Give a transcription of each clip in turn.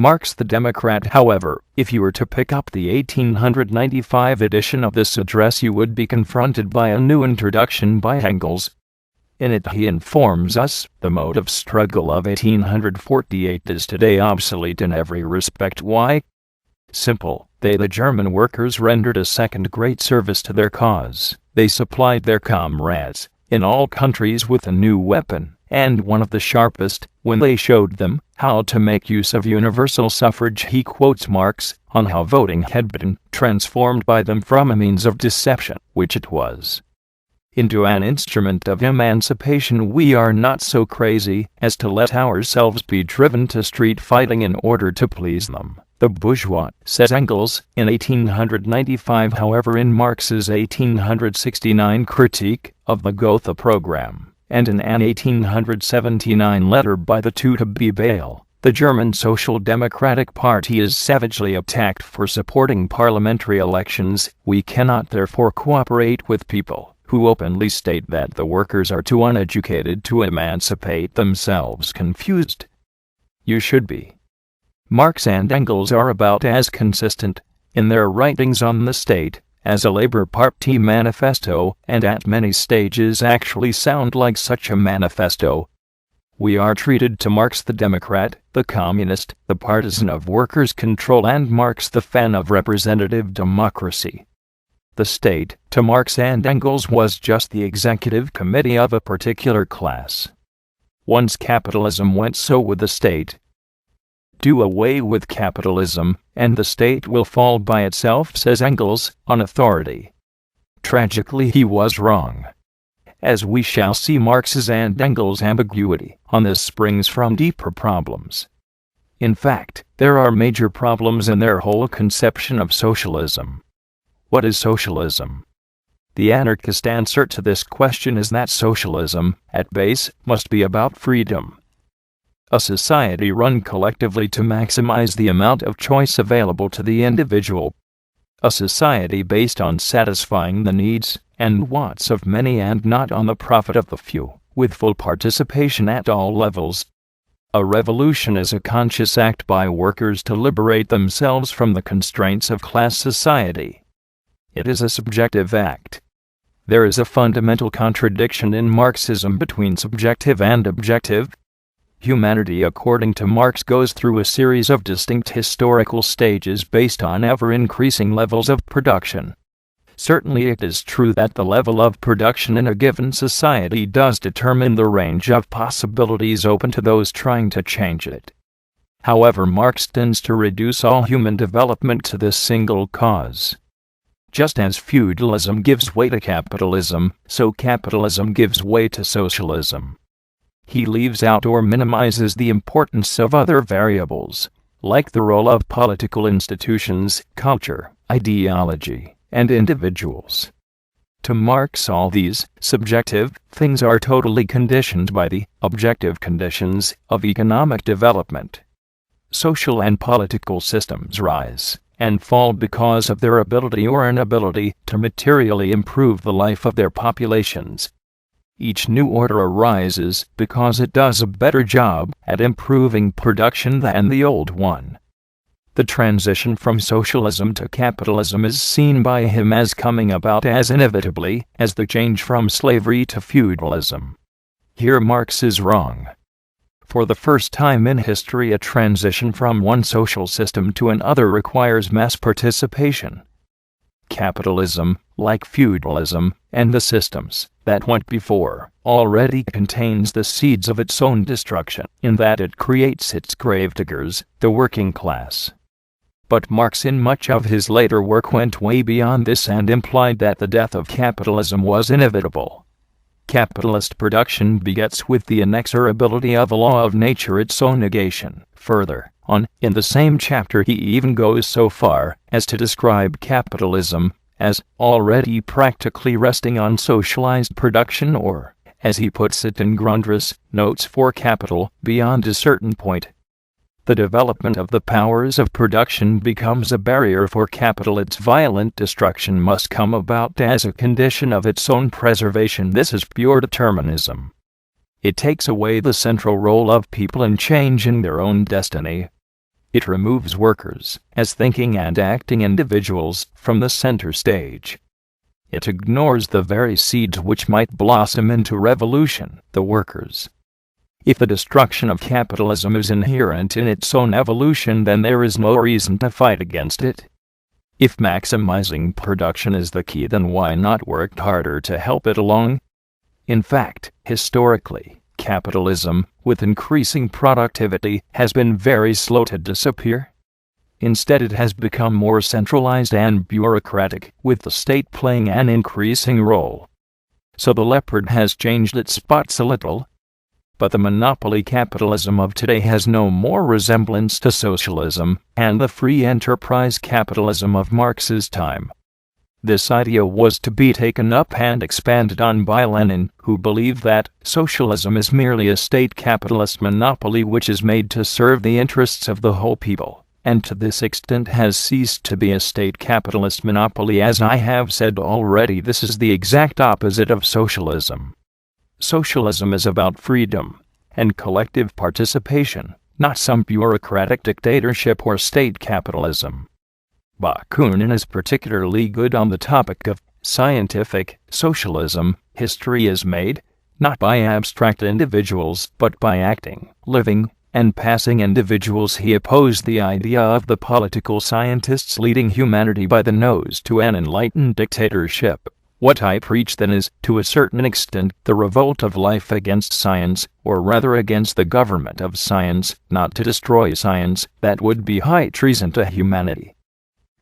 Marx the Democrat. However, if you were to pick up the 1895 edition of this address, you would be confronted by a new introduction by Engels. In it he informs us, the mode of struggle of 1848 is today obsolete in every respect. Why? Simple. They, the German workers, rendered a second-rate service to their cause. They supplied their comrades in all countries with a new weapon, and one of the sharpest, when they showed them how to make use of universal suffrage. He quotes Marx on how voting had been transformed by them from a means of deception, which it was, into an instrument of emancipation. We are not so crazy as to let ourselves be driven to street fighting in order to please them, the bourgeois, says Engels in 1895. However, in Marx's 1869 critique of the Gotha program, and in an 1879 letter by the two to B. Bale, the German Social Democratic Party is savagely attacked for supporting parliamentary elections. We cannot therefore cooperate with people who openly state that the workers are too uneducated to emancipate themselves. Confused? You should be. Marx and Engels are about as consistent in their writings on the state as a Labour Party manifesto, and at many stages actually sound like such a manifesto. We are treated to Marx the Democrat, the communist, the partisan of workers' control, and Marx the fan of representative democracy. The state, to Marx and Engels, was just the executive committee of a particular class. Once capitalism went, so would the state. Do away with capitalism, and the state will fall by itself, says Engels, on authority. Tragically, he was wrong. As we shall see, Marx's and Engels' ambiguity on this springs from deeper problems. In fact, there are major problems in their whole conception of socialism. What is socialism? The anarchist answer to this question is that socialism, at base, must be about freedom. A society run collectively to maximize the amount of choice available to the individual. A society based on satisfying the needs and wants of many and not on the profit of the few, with full participation at all levels. A revolution is a conscious act by workers to liberate themselves from the constraints of class society. It is a subjective act. There is a fundamental contradiction in Marxism between subjective and objective. Humanity, according to Marx, goes through a series of distinct historical stages based on ever-increasing levels of production. Certainly it is true that the level of production in a given society does determine the range of possibilities open to those trying to change it. However, Marx tends to reduce all human development to this single cause. Just as feudalism gives way to capitalism, so capitalism gives way to socialism. He leaves out or minimizes the importance of other variables, like the role of political institutions, culture, ideology, and individuals. To Marx, all these subjective things are totally conditioned by the objective conditions of economic development. Social and political systems rise and fall because of their ability or inability to materially improve the life of their populations. Each new order arises because it does a better job at improving production than the old one. The transition from socialism to capitalism is seen by him as coming about as inevitably as the change from slavery to feudalism. Here Marx is wrong. For the first time in history, a transition from one social system to another requires mass participation. Capitalism, like feudalism, and the systems that went before, already contains the seeds of its own destruction, in that it creates its gravediggers, the working class. But Marx, in much of his later work, went way beyond this and implied that the death of capitalism was inevitable. Capitalist production begets with the inexorability of a law of nature its own negation. Further on, in the same chapter, he even goes so far as to describe capitalism as already practically resting on socialized production, or, as he puts it in Grundriss's Notes for Capital, beyond a certain point. The development of the powers of production becomes a barrier for capital. Its violent destruction must come about as a condition of its own preservation. This is pure determinism. It takes away the central role of people in changing their own destiny. It removes workers, as thinking and acting individuals, from the center stage. It ignores the very seeds which might blossom into revolution, the workers. If the destruction of capitalism is inherent in its own evolution, then there is no reason to fight against it. If maximizing production is the key, then why not work harder to help it along? In fact, historically, capitalism, with increasing productivity, has been very slow to disappear. Instead, it has become more centralized and bureaucratic, with the state playing an increasing role. So the leopard has changed its spots a little. But the monopoly capitalism of today has no more resemblance to socialism and the free enterprise capitalism of Marx's time. This idea was to be taken up and expanded on by Lenin, who believed that socialism is merely a state capitalist monopoly which is made to serve the interests of the whole people, and to this extent has ceased to be a state capitalist monopoly. As I have said already, this is the exact opposite of socialism. Socialism is about freedom and collective participation, not some bureaucratic dictatorship or state capitalism. Bakunin is particularly good on the topic of scientific socialism. History is made, not by abstract individuals, but by acting, living, and passing individuals. He opposed the idea of the political scientists leading humanity by the nose to an enlightened dictatorship. What I preach then is, to a certain extent, the revolt of life against science, or rather against the government of science, not to destroy science, that would be high treason to humanity,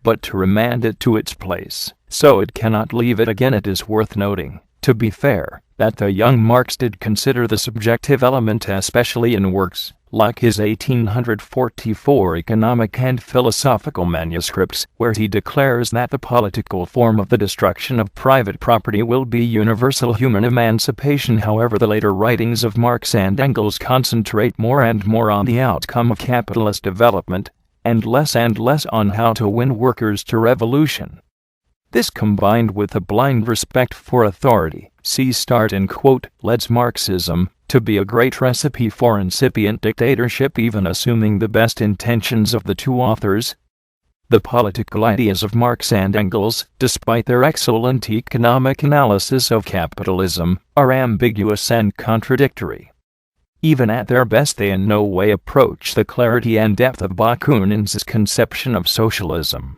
but to remand it to its place, so it cannot leave it again. It is worth noting, to be fair, that the young Marx did consider the subjective element, especially in works like his 1844 economic and philosophical manuscripts, where he declares that the political form of the destruction of private property will be universal human emancipation. However, the later writings of Marx and Engels concentrate more and more on the outcome of capitalist development, and less on how to win workers to revolution. This, combined with a blind respect for authority, leads Marxism to be a great recipe for incipient dictatorship, even assuming the best intentions of the two authors. The political ideas of Marx and Engels, despite their excellent economic analysis of capitalism, are ambiguous and contradictory. Even at their best, they in no way approach the clarity and depth of Bakunin's conception of socialism.